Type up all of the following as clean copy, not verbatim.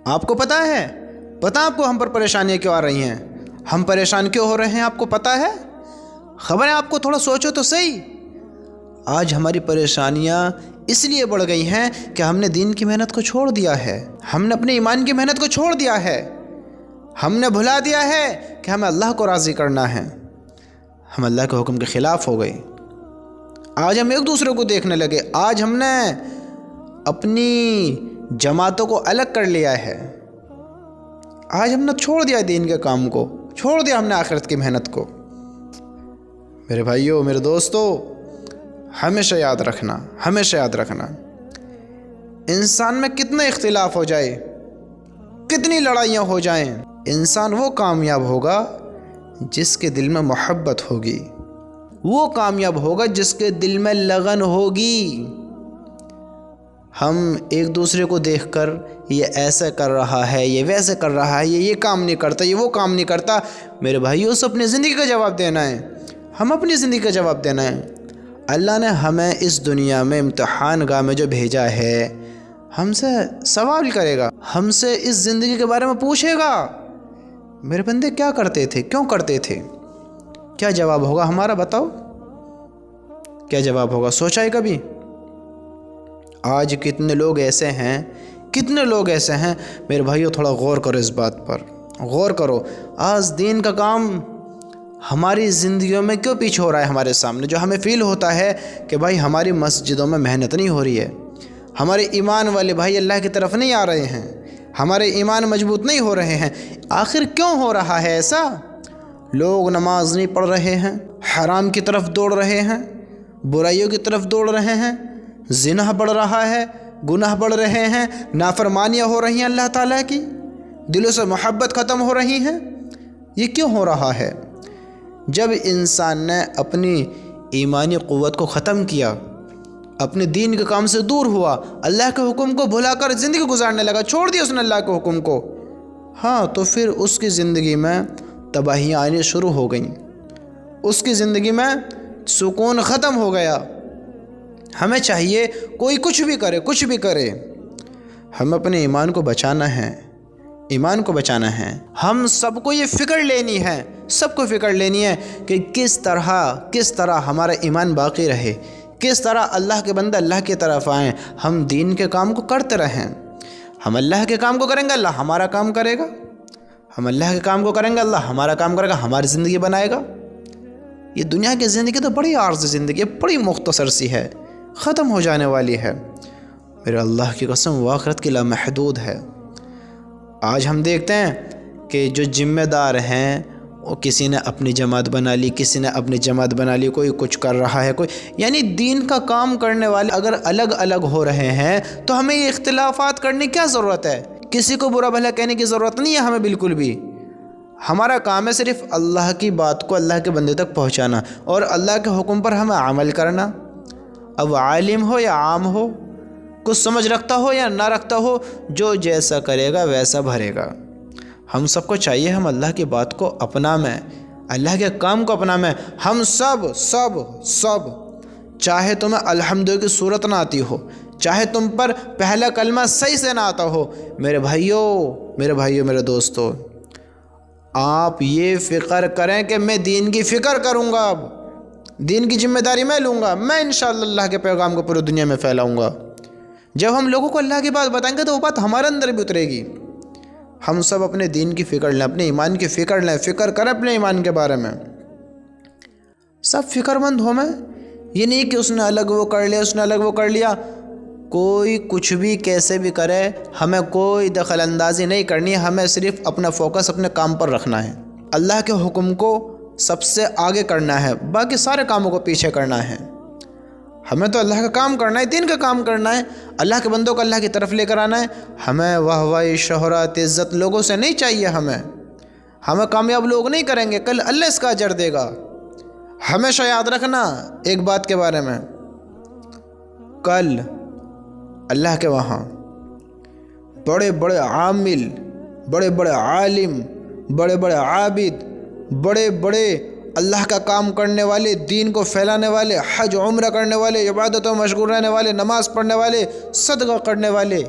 آپ کو پتہ ہے؟ پتہ آپ کو ہم پر پریشانیاں کیوں آ رہی ہیں؟ ہم پریشان کیوں ہو رہے ہیں آپ کو پتہ ہے؟ خبر ہے آپ کو؟ تھوڑا سوچو تو صحیح۔ آج ہماری پریشانیاں اس لیے بڑھ گئی ہیں کہ ہم نے دین کی محنت کو چھوڑ دیا ہے، ہم نے اپنے ایمان کی محنت کو چھوڑ دیا ہے، ہم نے بھلا دیا ہے کہ ہمیں اللہ کو راضی کرنا ہے، ہم اللہ کے حکم کے خلاف ہو گئے۔ آج ہم ایک دوسرے کو دیکھنے لگے، آج ہم نے اپنی جماعتوں کو الگ کر لیا ہے، آج ہم نے چھوڑ دیا دین کے کام کو، چھوڑ دیا ہم نے آخرت کی محنت کو۔ میرے بھائیوں، میرے دوستو، ہمیشہ یاد رکھنا، ہمیشہ یاد رکھنا، انسان میں کتنے اختلاف ہو جائے، کتنی لڑائیاں ہو جائیں، انسان وہ کامیاب ہوگا جس کے دل میں محبت ہوگی، وہ کامیاب ہوگا جس کے دل میں لگن ہوگی۔ ہم ایک دوسرے کو دیکھ کر یہ ایسا کر رہا ہے، یہ ویسے کر رہا ہے، یہ کام نہیں کرتا، یہ وہ کام نہیں کرتا، میرے بھائیوں سے اپنی زندگی کا جواب دینا ہے، ہم اپنی زندگی کا جواب دینا ہے۔ اللہ نے ہمیں اس دنیا میں امتحان گاہ میں جو بھیجا ہے، ہم سے سوال کرے گا، ہم سے اس زندگی کے بارے میں پوچھے گا، میرے بندے کیا کرتے تھے، کیوں کرتے تھے؟ کیا جواب ہوگا ہمارا؟ بتاؤ کیا جواب ہوگا؟ سوچا ہے کبھی؟ آج کتنے لوگ ایسے ہیں، کتنے لوگ ایسے ہیں، میرے بھائیو تھوڑا غور کرو، اس بات پر غور کرو۔ آج دین کا کام ہماری زندگیوں میں کیوں پیچھے ہو رہا ہے ہمارے سامنے؟ جو ہمیں فیل ہوتا ہے کہ بھائی ہماری مسجدوں میں محنت نہیں ہو رہی ہے، ہمارے ایمان والے بھائی اللہ کی طرف نہیں آ رہے ہیں، ہمارے ایمان مضبوط نہیں ہو رہے ہیں، آخر کیوں ہو رہا ہے ایسا؟ لوگ نماز نہیں پڑھ رہے ہیں، حرام کی طرف دوڑ رہے ہیں، برائیوں کی طرف دوڑ رہے ہیں، زنا بڑھ رہا ہے، گناہ بڑھ رہے ہیں، نافرمانیاں ہو رہی ہیں اللہ تعالیٰ کی، دلوں سے محبت ختم ہو رہی ہیں۔ یہ کیوں ہو رہا ہے؟ جب انسان نے اپنی ایمانی قوت کو ختم کیا، اپنے دین کے کام سے دور ہوا، اللہ کے حکم کو بھلا کر زندگی گزارنے لگا، چھوڑ دیا اس نے اللہ کے حکم کو، ہاں تو پھر اس کی زندگی میں تباہیاں آنی شروع ہو گئیں، اس کی زندگی میں سکون ختم ہو گیا۔ ہمیں چاہیے کوئی کچھ بھی کرے، کچھ بھی کرے، ہمیں اپنے ایمان کو بچانا ہے، ایمان کو بچانا ہے۔ ہم سب کو یہ فکر لینی ہے، سب کو فکر لینی ہے کہ کس طرح ہمارا ایمان باقی رہے، کس طرح اللہ کے بندے اللہ کی طرف آئیں، ہم دین کے کام کو کرتے رہیں۔ ہم اللہ کے کام کو کریں گے، اللہ ہمارا کام کرے گا، ہم اللہ کے کام کو کریں گے، اللہ ہمارا کام کرے گا، ہماری زندگی بنائے گا۔ یہ دنیا کی زندگی تو بڑی عارضی زندگی ہے، بڑی مختصر سی ہے، ختم ہو جانے والی ہے، میرے اللہ کی قسم وہ آخرت کی لامحدود ہے۔ آج ہم دیکھتے ہیں کہ جو ذمہ دار ہیں وہ کسی نے اپنی جماعت بنا لی، کسی نے اپنی جماعت بنا لی، کوئی کچھ کر رہا ہے، کوئی یعنی دین کا کام کرنے والے اگر الگ الگ ہو رہے ہیں تو ہمیں یہ اختلافات کرنے کی کیا ضرورت ہے؟ کسی کو برا بھلا کہنے کی ضرورت نہیں ہے ہمیں بالکل بھی۔ ہمارا کام ہے صرف اللہ کی بات کو اللہ کے بندے تک پہنچانا اور اللہ کے حکم پر ہمیں عمل کرنا، اب عالم ہو یا عام ہو، کچھ سمجھ رکھتا ہو یا نہ رکھتا ہو، جو جیسا کرے گا ویسا بھرے گا۔ ہم سب کو چاہیے ہم اللہ کی بات کو اپنا میں، اللہ کے کام کو اپنا میں، ہم سب چاہے تمہیں الحمدللہ کی صورت نہ آتی ہو، چاہے تم پر پہلا کلمہ صحیح سے نہ آتا ہو، میرے بھائیوں میرے دوستو، آپ یہ فکر کریں کہ میں دین کی فکر کروں گا، اب دین کی ذمہ داری میں لوں گا، میں انشاءاللہ اللہ کے پیغام کو پوری دنیا میں پھیلاؤں گا۔ جب ہم لوگوں کو اللہ کی بات بتائیں گے تو وہ بات ہمارے اندر بھی اترے گی۔ ہم سب اپنے دین کی فکر لیں، اپنے ایمان کی فکر لیں، فکر کریں اپنے ایمان کے بارے میں، سب فکر مند ہو۔ میں یہ نہیں کہ اس نے الگ وہ کر لیا، اس نے الگ وہ کر لیا، کوئی کچھ بھی کیسے بھی کرے، ہمیں کوئی دخل اندازی نہیں کرنی ہے، ہمیں صرف اپنا فوکس اپنے کام پر رکھنا ہے، اللہ کے حکم کو سب سے آگے کرنا ہے، باقی سارے کاموں کو پیچھے کرنا ہے۔ ہمیں تو اللہ کا کام کرنا ہے، دین کا کام کرنا ہے، اللہ کے بندوں کو اللہ کی طرف لے کر آنا ہے۔ ہمیں واہ شہرت عزت لوگوں سے نہیں چاہیے، ہمیں کامیاب لوگ نہیں کریں گے، کل اللہ اس کا اجر دے گا۔ ہمیشہ یاد رکھنا ایک بات کے بارے میں، کل اللہ کے وہاں بڑے بڑے عامل، بڑے بڑے عالم، بڑے بڑے عابد، بڑے بڑے اللہ کا کام کرنے والے، دین کو پھیلانے والے، حج عمرہ کرنے والے، عبادتوں میں مشغول رہنے والے، نماز پڑھنے والے، صدقہ کرنے والے،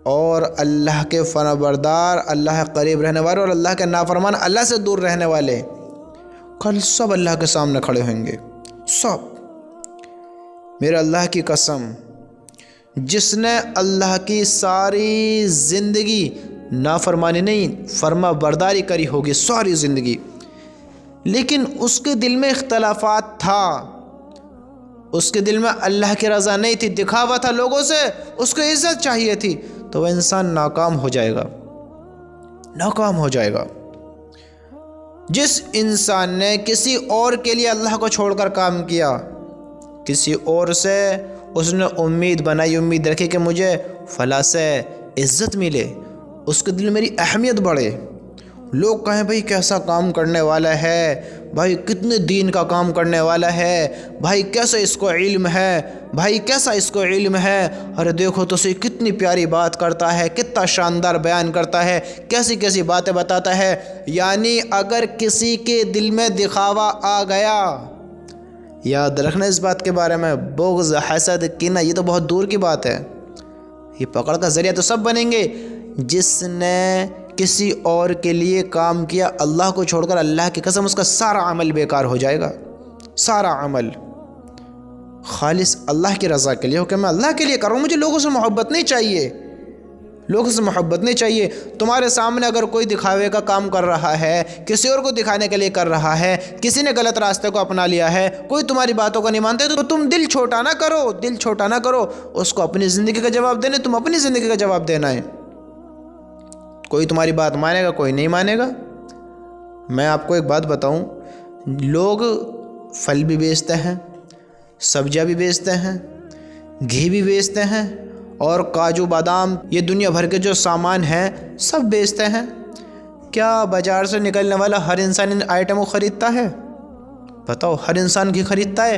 اور اللہ کے فرمانبردار، اللہ کے قریب رہنے والے اور اللہ کے نافرمان، اللہ سے دور رہنے والے کل سب اللہ کے سامنے کھڑے ہوئیں گے، سب۔ میرے اللہ کی قسم، جس نے اللہ کی ساری زندگی نافرمانی نہیں فرما برداری کری ہوگی ساری زندگی، لیکن اس کے دل میں اختلافات تھا، اس کے دل میں اللہ کی رضا نہیں تھی، دکھاوا تھا لوگوں سے، اس کو عزت چاہیے تھی، تو وہ انسان ناکام ہو جائے گا، ناکام ہو جائے گا۔ جس انسان نے کسی اور کے لیے اللہ کو چھوڑ کر کام کیا، کسی اور سے اس نے امید بنائی، امید رکھی کہ مجھے فلاں سے عزت ملے، اس کے دل میں میری اہمیت بڑھے، لوگ کہیں بھائی کیسا کام کرنے والا ہے، بھائی کتنے دین کا کام کرنے والا ہے، بھائی کیسا اس کو علم ہے، بھائی کیسا اس کو علم ہے، ارے دیکھو تو صحیح کتنی پیاری بات کرتا ہے، کتنا شاندار بیان کرتا ہے، کیسی کیسی باتیں بتاتا ہے۔ یعنی اگر کسی کے دل میں دکھاوا آ گیا، یاد رکھنا اس بات کے بارے میں، بغض، حسد، کینہ، یہ تو بہت دور کی بات ہے، یہ پکڑ کا ذریعہ تو سب بنیں گے۔ جس نے کسی اور کے لیے کام کیا اللہ کو چھوڑ کر، اللہ کی قسم اس کا سارا عمل بیکار ہو جائے گا، سارا عمل خالص اللہ کی رضا کے لیے ہو کہ میں اللہ کے لیے کر رہا ہوں، مجھے لوگوں سے محبت نہیں چاہیے، لوگوں سے محبت نہیں چاہیے۔ تمہارے سامنے اگر کوئی دکھاوے کا کام کر رہا ہے، کسی اور کو دکھانے کے لیے کر رہا ہے، کسی نے غلط راستے کو اپنا لیا ہے، کوئی تمہاری باتوں کو نہیں مانتے، تو تم دل چھوٹا نہ کرو، دل چھوٹا نہ کرو، اس کو اپنی زندگی کا جواب دینا، تم اپنی زندگی کا جواب دینا ہے۔ کوئی تمہاری بات مانے گا، کوئی نہیں مانے گا۔ میں آپ کو ایک بات بتاؤں، لوگ پھل بھی بیچتے ہیں، سبزیاں بھی بیچتے ہیں، گھی بھی بیچتے ہیں، اور کاجو بادام، یہ دنیا بھر کے جو سامان ہیں سب بیچتے ہیں۔ کیا بازار سے نکلنے والا ہر انسان ان آئٹموں خریدتا ہے؟ بتاؤ، ہر انسان گھی خریدتا ہے،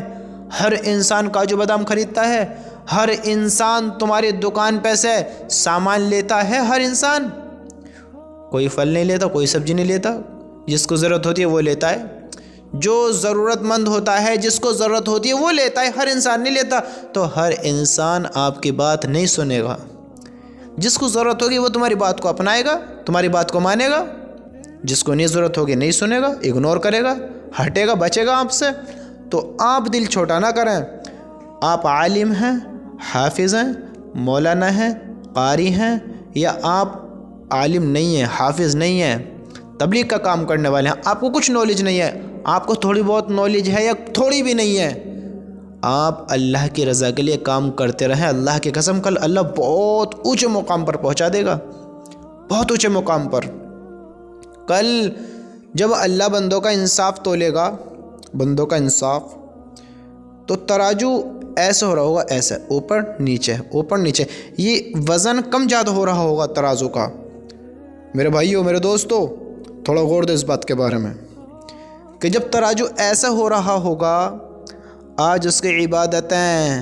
ہر انسان کاجو بادام خریدتا ہے، ہر انسان تمہاری دکان پہ سے سامان لیتا ہے، ہر انسان۔ کوئی پھل نہیں لیتا، کوئی سبزی نہیں لیتا، جس کو ضرورت ہوتی ہے وہ لیتا ہے، جو ضرورت مند ہوتا ہے، جس کو ضرورت ہوتی ہے وہ لیتا ہے، ہر انسان نہیں لیتا۔ تو ہر انسان آپ کی بات نہیں سنے گا، جس کو ضرورت ہوگی وہ تمہاری بات کو اپنائے گا، تمہاری بات کو مانے گا، جس کو نہیں ضرورت ہوگی نہیں سنے گا، اگنور کرے گا، ہٹے گا، بچے گا آپ سے۔ تو آپ دل چھوٹا نہ کریں، آپ عالم ہیں، حافظ ہیں، مولانا ہیں، قاری ہیں، یا آپ عالم نہیں ہیں، حافظ نہیں ہیں، تبلیغ کا کام کرنے والے ہیں، آپ کو کچھ نالج نہیں ہے، آپ کو تھوڑی بہت نالج ہے یا تھوڑی بھی نہیں ہے، آپ اللہ کی رضا کے لیے کام کرتے رہیں، اللہ کی قسم کل اللہ بہت اونچے مقام پر پہنچا دے گا، بہت اونچے مقام پر۔ کل جب اللہ بندوں کا انصاف تولے گا، بندوں کا انصاف، تو ترازو ایسے ہو رہا ہوگا، ایسے اوپر نیچے اوپر نیچے، یہ وزن کم زیادہ ہو رہا ہوگا ترازو کا۔ میرے بھائیوں، میرے دوستو، تھوڑا غور دو اس بات کے بارے میں کہ جب ترازو ایسا ہو رہا ہوگا، آج اس کی عبادتیں،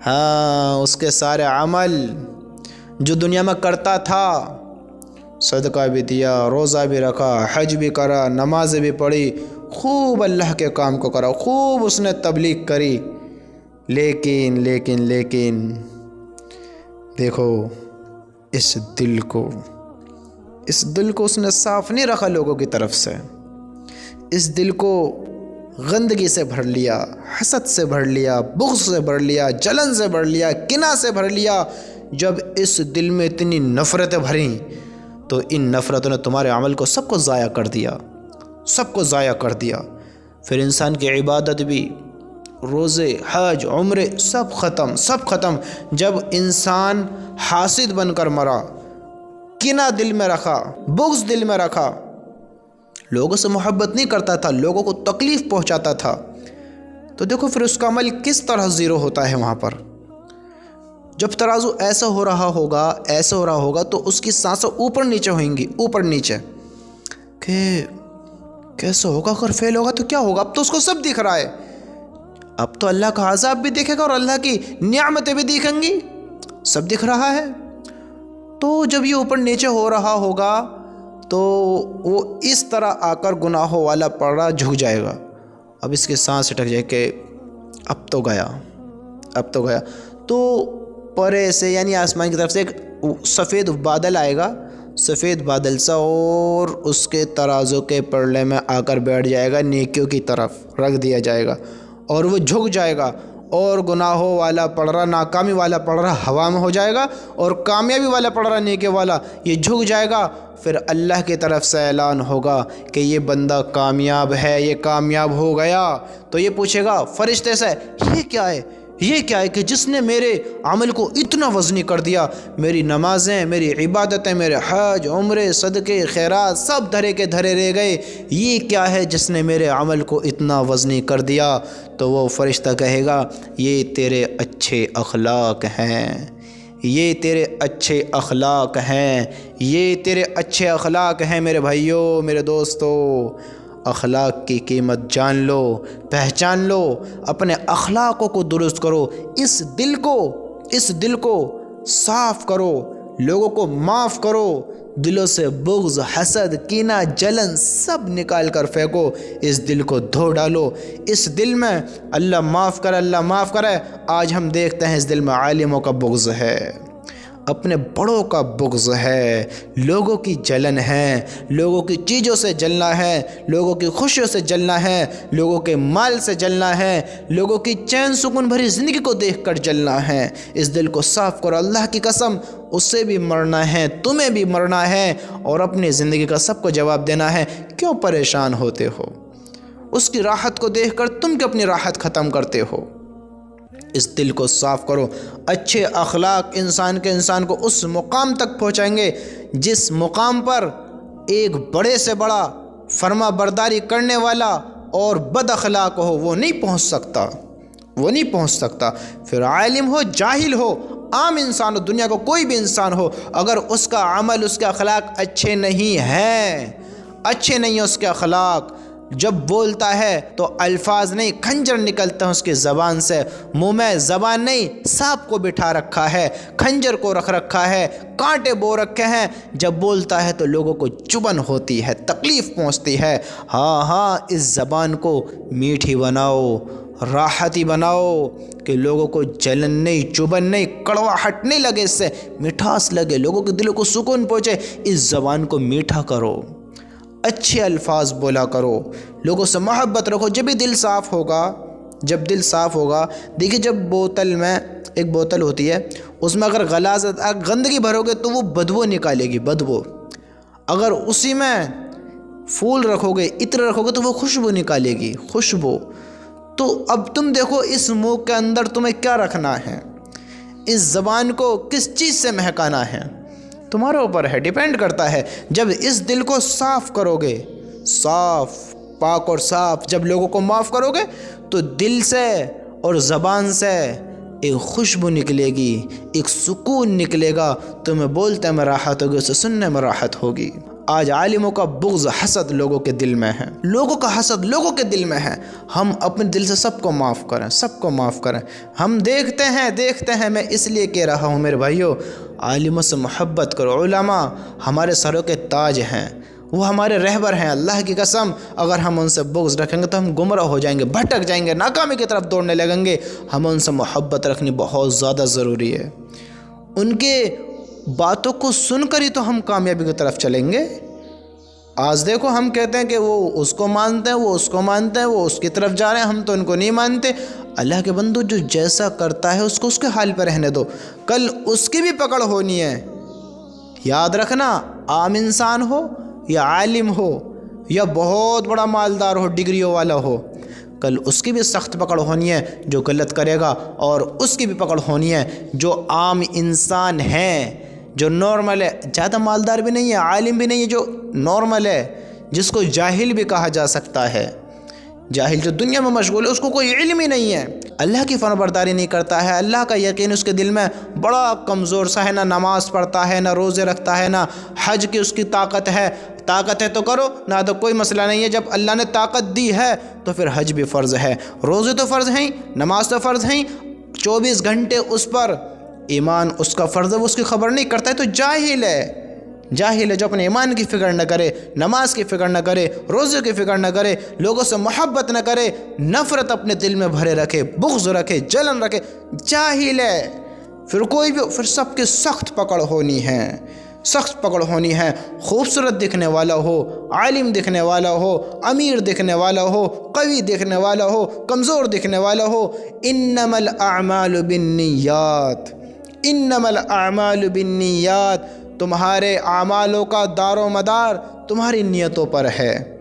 ہاں اس کے سارے عمل جو دنیا میں کرتا تھا، صدقہ بھی دیا، روزہ بھی رکھا، حج بھی کرا، نمازیں بھی پڑھی، خوب اللہ کے کام کو کرا، خوب اس نے تبلیغ کری، لیکن دیکھو اس دل کو اس نے صاف نہیں رکھا لوگوں کی طرف سے، اس دل کو گندگی سے بھر لیا، حسد سے بھر لیا، بغض سے بھر لیا، جلن سے بھر لیا، کینہ سے بھر لیا۔ جب اس دل میں اتنی نفرتیں بھریں تو ان نفرتوں نے تمہارے عمل کو سب کو ضائع کر دیا، سب کو ضائع کر دیا۔ پھر انسان کی عبادت بھی، روزے، حج، عمرے، سب ختم۔ جب انسان حاسد بن کر مرا، کینہ دل میں رکھا، بغض دل میں رکھا، لوگوں سے محبت نہیں کرتا تھا، لوگوں کو تکلیف پہنچاتا تھا، تو دیکھو پھر اس کا عمل کس طرح زیرو ہوتا ہے وہاں پر۔ جب ترازو ایسا ہو رہا ہوگا تو اس کی سانسیں اوپر نیچے ہوئیں گی، اوپر نیچے، کہ کیسا ہوگا، اگر فیل ہوگا تو کیا ہوگا۔ اب تو اس کو سب دکھ رہا ہے، اب تو اللہ کا عذاب بھی دیکھے گا اور اللہ کی نعمتیں بھی دیکھیں گی، سب دکھ رہا ہے۔ تو جب یہ اوپر نیچے ہو رہا ہوگا تو وہ اس طرح آ کر گناہوں والا پڑا جھک جائے گا، اب اس کی سانس اٹک جائے کہ اب تو گیا۔ تو پرے سے یعنی آسمان کی طرف سے ایک سفید بادل آئے گا، سفید بادل سا، اور اس کے ترازو کے پلڑے میں آ کر بیٹھ جائے گا، نیکیوں کی طرف رکھ دیا جائے گا، اور وہ جھک جائے گا، اور گناہوں والا پلڑا، ناکامی والا پلڑا ہوا میں ہو جائے گا، اور کامیابی والا پلڑا، نیکی والا، یہ جھک جائے گا۔ پھر اللہ کی طرف سے اعلان ہوگا کہ یہ بندہ کامیاب ہے، یہ کامیاب ہو گیا۔ تو یہ پوچھے گا فرشتے سے، یہ کیا ہے؟ یہ کیا ہے کہ جس نے میرے عمل کو اتنا وزنی کر دیا، میری نمازیں، میری عبادتیں، میرے حج، عمرے، صدقے، خیرات سب دھرے کے دھرے رہ گئے، یہ کیا ہے جس نے میرے عمل کو اتنا وزنی کر دیا؟ تو وہ فرشتہ کہے گا، یہ تیرے اچھے اخلاق ہیں، یہ تیرے اچھے اخلاق ہیں، یہ تیرے اچھے اخلاق ہیں میرے بھائیوں، میرے دوستو۔ اخلاق کی قیمت جان لو، پہچان لو، اپنے اخلاقوں کو درست کرو، اس دل کو صاف کرو، لوگوں کو معاف کرو، دلوں سے بغض، حسد، کینہ، جلن سب نکال کر پھینکو، اس دل کو دھو ڈالو۔ اس دل میں اللہ معاف کرے، اللہ معاف کرے، آج ہم دیکھتے ہیں اس دل میں عالموں کا بغض ہے، اپنے بڑوں کا بغض ہے، لوگوں کی جلن ہے، لوگوں کی چیزوں سے جلنا ہے، لوگوں کی خوشیوں سے جلنا ہے، لوگوں کے مال سے جلنا ہے، لوگوں کی چین سکون بھری زندگی کو دیکھ کر جلنا ہے۔ اس دل کو صاف کرو، اللہ کی قسم، اس سے بھی مرنا ہے، تمہیں بھی مرنا ہے، اور اپنی زندگی کا سب کو جواب دینا ہے۔ کیوں پریشان ہوتے ہو؟ اس کی راحت کو دیکھ کر تم کیوں اپنی راحت ختم کرتے ہو؟ اس دل کو صاف کرو۔ اچھے اخلاق انسان کو اس مقام تک پہنچائیں گے جس مقام پر ایک بڑے سے بڑا فرما برداری کرنے والا اور بد اخلاق ہو وہ نہیں پہنچ سکتا، پھر عالم ہو، جاہل ہو، عام انسان ہو، دنیا کو کوئی بھی انسان ہو، اگر اس کا عمل، اس کے اخلاق اچھے نہیں ہیں اس کے اخلاق، جب بولتا ہے تو الفاظ نہیں، کھنجر نکلتے ہیں اس کی زبان سے، منہ میں زبان نہیں، سانپ کو بٹھا رکھا ہے، کھنجر کو رکھ رکھا ہے، کانٹے بو رکھے ہیں، جب بولتا ہے تو لوگوں کو چبھن ہوتی ہے، تکلیف پہنچتی ہے۔ ہاں اس زبان کو میٹھی بناؤ، راحتی بناؤ، کہ لوگوں کو جلن نہیں، چبھن نہیں، کڑواہٹ نہیں لگے، اس سے مٹھاس لگے، لوگوں کے دلوں کو سکون پہنچے۔ اس زبان کو میٹھا کرو، اچھے الفاظ بولا کرو، لوگوں سے محبت رکھو۔ جب بھی دل صاف ہوگا، دیکھیے جب بوتل میں ایک بوتل ہوتی ہے، اس میں اگر غلاظت، گندگی بھرو گے تو وہ بدبو نکالے گی، بدبو۔ اگر اسی میں پھول رکھو گے، عطر رکھو گے تو وہ خوشبو نکالے گی، خوشبو۔ تو اب تم دیکھو اس منہ کے اندر تمہیں کیا رکھنا ہے، اس زبان کو کس چیز سے مہکانا ہے، تمہارے اوپر ہے، ڈیپینڈ کرتا ہے۔ جب اس دل کو صاف کرو گے، صاف، پاک اور صاف، جب لوگوں کو معاف کرو گے تو دل سے اور زبان سے ایک خوشبو نکلے گی، ایک سکون نکلے گا، تمہیں بولتے میں راحت ہوگی، اسے سننے میں راحت ہوگی۔ آج عالموں کا بغض، حسد لوگوں کے دل میں ہے، لوگوں کا حسد لوگوں کے دل میں ہے۔ ہم اپنے دل سے سب کو معاف کریں، ہم دیکھتے ہیں، میں اس لیے کہہ رہا ہوں میرے بھائیوں، عالموں سے محبت کرو۔ علماء ہمارے سروں کے تاج ہیں، وہ ہمارے رہبر ہیں، اللہ کی قسم اگر ہم ان سے بغض رکھیں گے تو ہم گمراہ ہو جائیں گے، بھٹک جائیں گے، ناکامی کی طرف دوڑنے لگیں گے۔ ہم ان سے محبت رکھنی بہت زیادہ ضروری ہے، ان کے باتوں کو سن کر ہی تو ہم کامیابی کی طرف چلیں گے۔ آج دیکھو ہم کہتے ہیں کہ وہ اس کو مانتے ہیں، وہ اس کو مانتے ہیں، وہ اس کی طرف جا رہے ہیں، ہم تو ان کو نہیں مانتے۔ اللہ کے بندو، جو جیسا کرتا ہے اس کو اس کے حال پہ رہنے دو، کل اس کی بھی پکڑ ہونی ہے۔ یاد رکھنا، عام انسان ہو یا عالم ہو یا بہت بڑا مالدار ہو، ڈگریوں والا ہو، کل اس کی بھی سخت پکڑ ہونی ہے جو غلط کرے گا، اور اس کی بھی پکڑ ہونی ہے جو عام انسان ہے، جو نارمل ہے، زیادہ مالدار بھی نہیں ہے، عالم بھی نہیں ہے، جو نارمل ہے، جس کو جاہل بھی کہا جا سکتا ہے۔ جاہل جو دنیا میں مشغول ہے، اس کو کوئی علم ہی نہیں ہے، اللہ کی فرمانبرداری نہیں کرتا ہے، اللہ کا یقین اس کے دل میں بڑا کمزور سا ہے، نہ نماز پڑھتا ہے، نہ روزے رکھتا ہے، نہ حج کی اس کی طاقت ہے تو کرو، نہ تو کوئی مسئلہ نہیں ہے۔ جب اللہ نے طاقت دی ہے تو پھر حج بھی فرض ہے، روزے تو فرض ہیں، نماز تو فرض ہیں، 24 گھنٹے اس پر ایمان اس کا فرض ہے، وہ اس کی خبر نہیں کرتا ہے تو جاہل ہے، جو اپنے ایمان کی فکر نہ کرے، نماز کی فکر نہ کرے، روزے کی فکر نہ کرے، لوگوں سے محبت نہ کرے، نفرت اپنے دل میں بھرے رکھے، بغض رکھے، جلن رکھے، جاہل ہے۔ پھر کوئی بھی، پھر سب کی سخت پکڑ ہونی ہے، سخت پکڑ ہونی ہے۔ خوبصورت دکھنے والا ہو، عالم دکھنے والا ہو، امیر دکھنے والا ہو، قوی دکھنے والا ہو، کمزور دکھنے والا ہو، انما الاعمال بالنیات، انما الاعمال بالنیات، تمہارے اعمالوں کا دار و مدار تمہاری نیتوں پر ہے،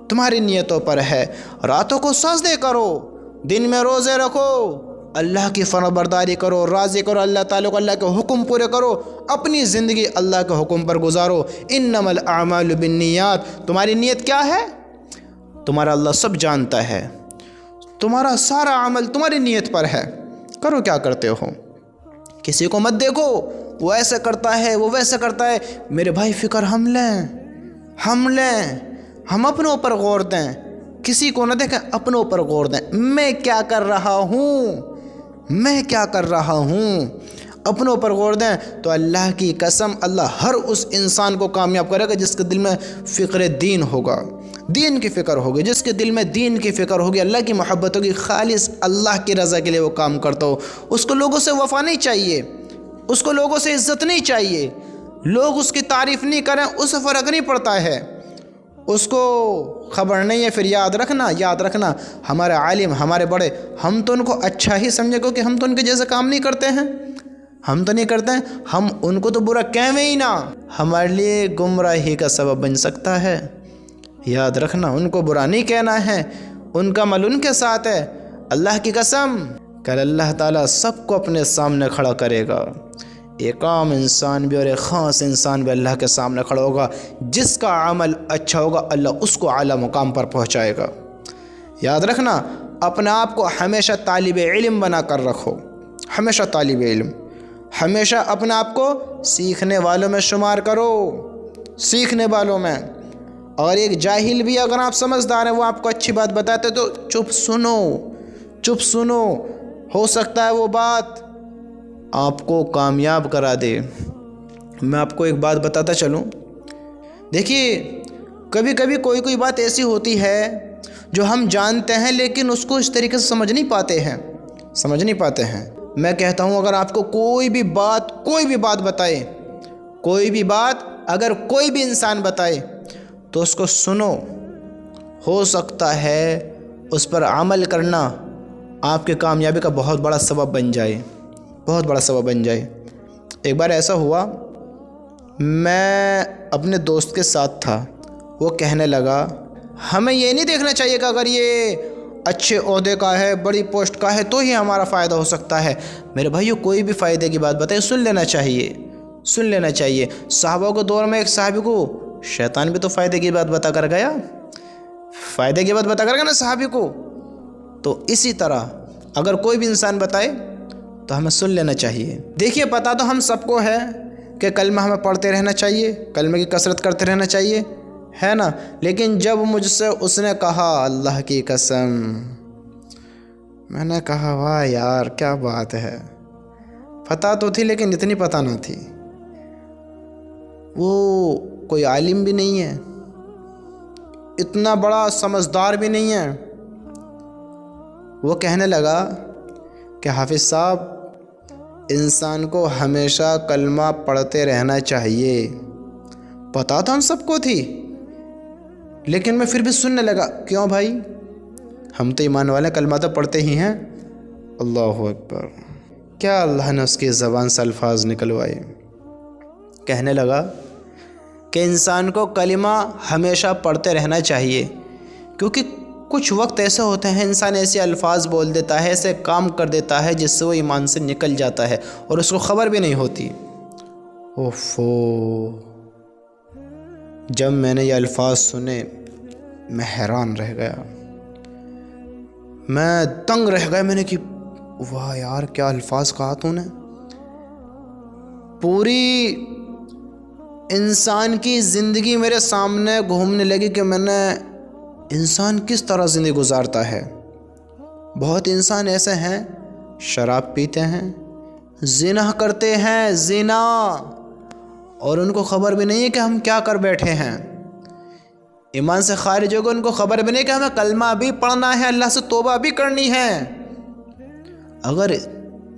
تمہاری نیتوں پر ہے۔ راتوں کو سجدے کرو، دن میں روزے رکھو، اللہ کی فرمان برداری کرو، راضی کرو اللہ تعالیٰ کو، اللہ کے حکم پورے کرو، اپنی زندگی اللہ کے حکم پر گزارو۔ انما الاعمال بالنیات، تمہاری نیت کیا ہے تمہارا اللہ سب جانتا ہے، تمہارا سارا عمل تمہاری نیت پر ہے، کرو کیا کرتے ہو۔ کسی کو مت دیکھو وہ ایسا کرتا ہے، وہ ویسا کرتا ہے، میرے بھائی فکر ہم لیں، ہم اپنوں پر غور دیں، کسی کو نہ دیکھیں، اپنوں پر غور دیں، میں کیا کر رہا ہوں، میں کیا کر رہا ہوں، اپنوں پر غور دیں تو اللہ کی قسم اللہ ہر اس انسان کو کامیاب کرے گا جس کے دل میں فکر دین ہوگا، دین کی فکر ہوگی، جس کے دل میں دین کی فکر ہوگی، اللہ کی محبت ہوگی، خالص اللہ کی رضا کے لیے وہ کام کرتا ہو۔ اس کو لوگوں سے وفا نہیں چاہیے، اس کو لوگوں سے عزت نہیں چاہیے، لوگ اس کی تعریف نہیں کریں اس سے فرق نہیں پڑتا ہے، اس کو خبر نہیں ہے۔ پھر یاد رکھنا ہمارے عالم، ہمارے بڑے، ہم تو ان کو اچھا ہی سمجھے کیونکہ ہم تو ان کے جیسے کام نہیں کرتے ہیں، ہم تو نہیں کرتے ہیں، ہم ان کو تو برا کہیں ہی نہ، ہمارے لیے گمراہی کا سبب بن سکتا ہے۔ یاد رکھنا ان کو برا نہیں کہنا ہے، ان کا عمل ان کے ساتھ ہے۔ اللہ کی قسم کل اللہ تعالیٰ سب کو اپنے سامنے کھڑا کرے گا، ایک عام انسان بھی اور ایک خاص انسان بھی اللہ کے سامنے کھڑا ہوگا، جس کا عمل اچھا ہوگا اللہ اس کو اعلیٰ مقام پر پہنچائے گا۔ یاد رکھنا اپنے آپ کو ہمیشہ طالب علم بنا کر رکھو، ہمیشہ طالب علم، ہمیشہ اپنے آپ کو سیکھنے والوں میں شمار کرو، سیکھنے والوں میں۔ اور ایک جاہل بھی اگر آپ سمجھدار ہیں وہ آپ کو اچھی بات بتاتے تو چپ سنو، ہو سکتا ہے وہ بات آپ کو کامیاب کرا دے۔ میں آپ کو ایک بات بتاتا چلوں، دیکھیے کبھی کبھی کوئی بات ایسی ہوتی ہے جو ہم جانتے ہیں لیکن اس کو اس طریقے سے سمجھ نہیں پاتے ہیں۔ میں کہتا ہوں اگر آپ کو کوئی بھی بات بتائے، کوئی بھی بات اگر کوئی بھی انسان بتائے تو اس کو سنو، ہو سکتا ہے اس پر عمل کرنا آپ کے کامیابی کا بہت بڑا سبب بن جائے، بہت بڑا سبب بن جائے۔ ایک بار ایسا ہوا، میں اپنے دوست کے ساتھ تھا، وہ کہنے لگا ہمیں یہ نہیں دیکھنا چاہیے کہ اگر یہ اچھے عہدے کا ہے، بڑی پوسٹ کا ہے تو ہی ہمارا فائدہ ہو سکتا ہے۔ میرے بھائیو کوئی بھی فائدے کی بات بتائے سن لینا چاہیے۔ صحابہ کے دور میں ایک صحابی کو شیطان بھی تو فائدے کی بات بتا کر گیا نا صحابی کو۔ تو اسی طرح اگر کوئی بھی انسان بتائے تو ہمیں سن لینا چاہیے۔ دیکھیے پتہ تو ہم سب کو ہے کہ کلمہ ہمیں پڑھتے رہنا چاہیے، کلمے کی کثرت کرتے رہنا چاہیے، ہے نا، لیکن جب مجھ سے اس نے کہا اللہ کی قسم، میں نے کہا واہ یار کیا بات ہے، پتہ تو تھی لیکن اتنی پتہ نہ تھی۔ وہ کوئی عالم بھی نہیں ہے، اتنا بڑا سمجھدار بھی نہیں ہے۔ وہ کہنے لگا کہ حافظ صاحب انسان کو ہمیشہ کلمہ پڑھتے رہنا چاہیے۔ پتہ تو ہم سب کو تھی لیکن میں پھر بھی سننے لگا۔ کیوں بھائی؟ ہم تو ایمان والے کلمہ تو پڑھتے ہی ہیں۔ اللہ اکبر، کیا اللہ نے اس کی زبان سے الفاظ نکلوائے۔ کہنے لگا کہ انسان کو کلمہ ہمیشہ پڑھتے رہنا چاہیے، کیونکہ کچھ وقت ایسے ہوتے ہیں انسان ایسے الفاظ بول دیتا ہے، ایسے کام کر دیتا ہے جس سے وہ ایمان سے نکل جاتا ہے اور اس کو خبر بھی نہیں ہوتی۔ اوفو، جب میں نے یہ الفاظ سنے میں حیران رہ گیا، میں دنگ رہ گیا۔ میں نے کہ واہ یار کیا الفاظ کہا تو نے۔ پوری انسان کی زندگی میرے سامنے گھومنے لگی کہ میں نے انسان کس طرح زندگی گزارتا ہے۔ بہت انسان ایسے ہیں شراب پیتے ہیں، زنا کرتے ہیں، زنا، اور ان کو خبر بھی نہیں ہے کہ ہم کیا کر بیٹھے ہیں۔ ایمان سے خارج ہو گئے، ان کو خبر بھی نہیں کہ ہمیں کلمہ بھی پڑھنا ہے، اللہ سے توبہ بھی کرنی ہے۔ اگر